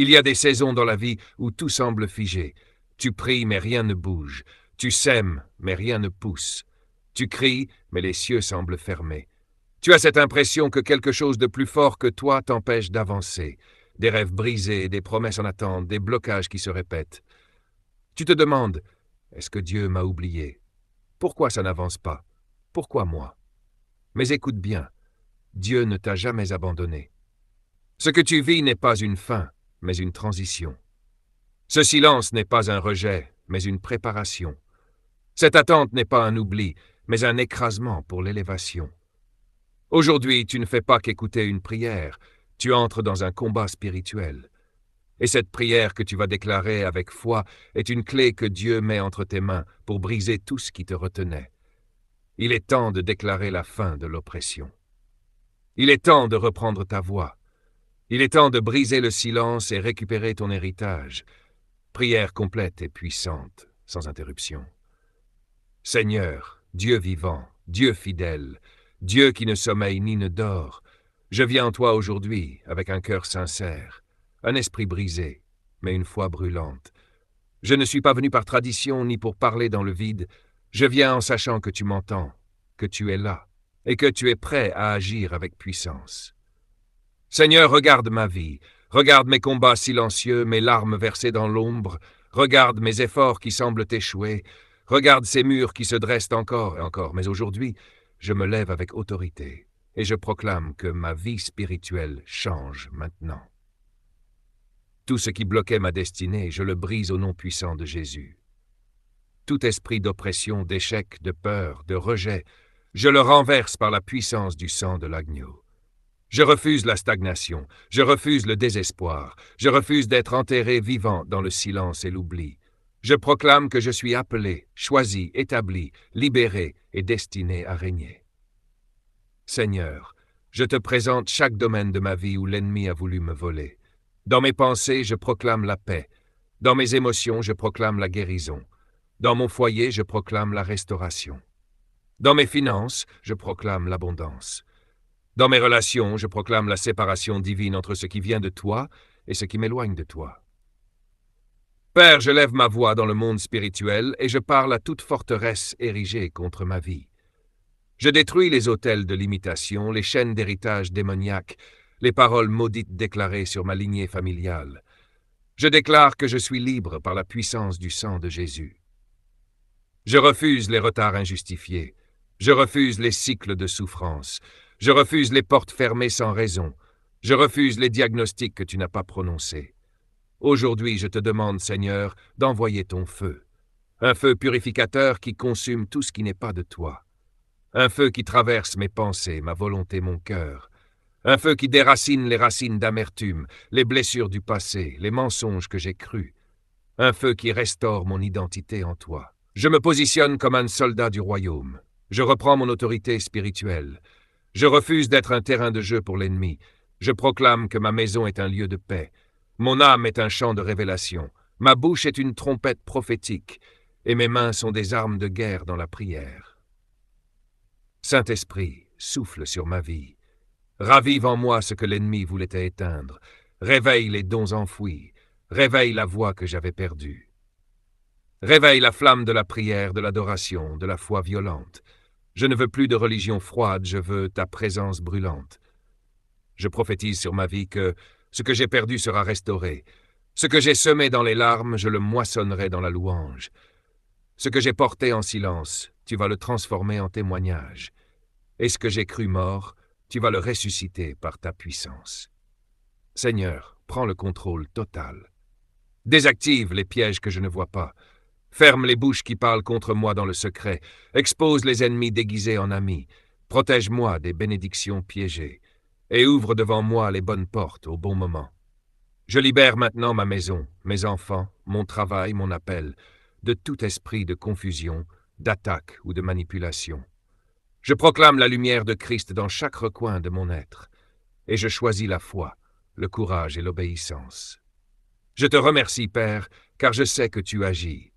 Il y a des saisons dans la vie où tout semble figé. Tu pries, mais rien ne bouge. Tu sèmes, mais rien ne pousse. Tu cries, mais les cieux semblent fermés. Tu as cette impression que quelque chose de plus fort que toi t'empêche d'avancer. Des rêves brisés, des promesses en attente, des blocages qui se répètent. Tu te demandes, est-ce que Dieu m'a oublié? Pourquoi ça n'avance pas? Pourquoi moi? Mais écoute bien, Dieu ne t'a jamais abandonné. Ce que tu vis n'est pas une fin, mais une transition. Ce silence n'est pas un rejet, mais une préparation. Cette attente n'est pas un oubli, mais un écrasement pour l'élévation. Aujourd'hui, tu ne fais pas qu'écouter une prière, tu entres dans un combat spirituel. Et cette prière que tu vas déclarer avec foi est une clé que Dieu met entre tes mains pour briser tout ce qui te retenait. Il est temps de déclarer la fin de l'oppression. Il est temps de reprendre ta voix. Il est temps de briser le silence et récupérer ton héritage. Prière complète et puissante, sans interruption. Seigneur, Dieu vivant, Dieu fidèle, Dieu qui ne sommeille ni ne dort, je viens en toi aujourd'hui avec un cœur sincère, un esprit brisé, mais une foi brûlante. Je ne suis pas venu par tradition ni pour parler dans le vide, je viens en sachant que tu m'entends, que tu es là, et que tu es prêt à agir avec puissance. Seigneur, regarde ma vie, regarde mes combats silencieux, mes larmes versées dans l'ombre, regarde mes efforts qui semblent échouer, regarde ces murs qui se dressent encore et encore, mais aujourd'hui, je me lève avec autorité et je proclame que ma vie spirituelle change maintenant. Tout ce qui bloquait ma destinée, je le brise au nom puissant de Jésus. Tout esprit d'oppression, d'échec, de peur, de rejet, je le renverse par la puissance du sang de l'agneau. Je refuse la stagnation, je refuse le désespoir, je refuse d'être enterré vivant dans le silence et l'oubli. Je proclame que je suis appelé, choisi, établi, libéré et destiné à régner. Seigneur, je te présente chaque domaine de ma vie où l'ennemi a voulu me voler. Dans mes pensées, je proclame la paix. Dans mes émotions, je proclame la guérison. Dans mon foyer, je proclame la restauration. Dans mes finances, je proclame l'abondance. Dans mes relations, je proclame la séparation divine entre ce qui vient de toi et ce qui m'éloigne de toi. Père, je lève ma voix dans le monde spirituel et je parle à toute forteresse érigée contre ma vie. Je détruis les autels de l'imitation, les chaînes d'héritage démoniaque, les paroles maudites déclarées sur ma lignée familiale. Je déclare que je suis libre par la puissance du sang de Jésus. Je refuse les retards injustifiés. Je refuse les cycles de souffrance. Je refuse les portes fermées sans raison. Je refuse les diagnostics que tu n'as pas prononcés. Aujourd'hui, je te demande, Seigneur, d'envoyer ton feu. Un feu purificateur qui consume tout ce qui n'est pas de toi. Un feu qui traverse mes pensées, ma volonté, mon cœur. Un feu qui déracine les racines d'amertume, les blessures du passé, les mensonges que j'ai crus. Un feu qui restaure mon identité en toi. Je me positionne comme un soldat du royaume. Je reprends mon autorité spirituelle. Je refuse d'être un terrain de jeu pour l'ennemi. Je proclame que ma maison est un lieu de paix. Mon âme est un champ de révélation. Ma bouche est une trompette prophétique. Et mes mains sont des armes de guerre dans la prière. Saint-Esprit, souffle sur ma vie. Ravive en moi ce que l'ennemi voulait éteindre. Réveille les dons enfouis. Réveille la voix que j'avais perdue. Réveille la flamme de la prière, de l'adoration, de la foi violente. Je ne veux plus de religion froide, je veux ta présence brûlante. Je prophétise sur ma vie que ce que j'ai perdu sera restauré. Ce que j'ai semé dans les larmes, je le moissonnerai dans la louange. Ce que j'ai porté en silence, tu vas le transformer en témoignage. Et ce que j'ai cru mort, tu vas le ressusciter par ta puissance. Seigneur, prends le contrôle total. Désactive les pièges que je ne vois pas. Ferme les bouches qui parlent contre moi dans le secret. Expose les ennemis déguisés en amis. Protège-moi des bénédictions piégées. Et ouvre devant moi les bonnes portes au bon moment. Je libère maintenant ma maison, mes enfants, mon travail, mon appel, de tout esprit de confusion, d'attaque ou de manipulation. Je proclame la lumière de Christ dans chaque recoin de mon être. Et je choisis la foi, le courage et l'obéissance. Je te remercie, Père, car je sais que tu agis.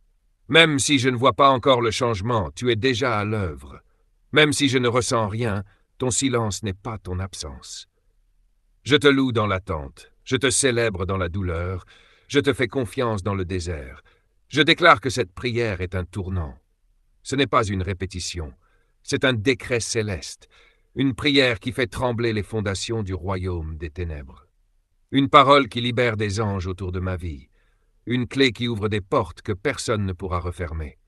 Même si je ne vois pas encore le changement, tu es déjà à l'œuvre. Même si je ne ressens rien, ton silence n'est pas ton absence. Je te loue dans l'attente, Je te célèbre dans la douleur, je te fais confiance dans le désert. Je déclare que cette prière est un tournant. Ce n'est pas une répétition, c'est un décret céleste, une prière qui fait trembler les fondations du royaume des ténèbres. Une parole qui libère des anges autour de ma vie, une clé qui ouvre des portes que personne ne pourra refermer.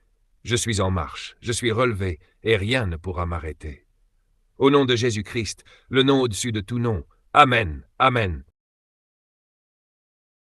Je suis en marche, je suis relevé, et rien ne pourra m'arrêter. Au nom de Jésus-Christ, le nom au-dessus de tout nom, Amen, Amen.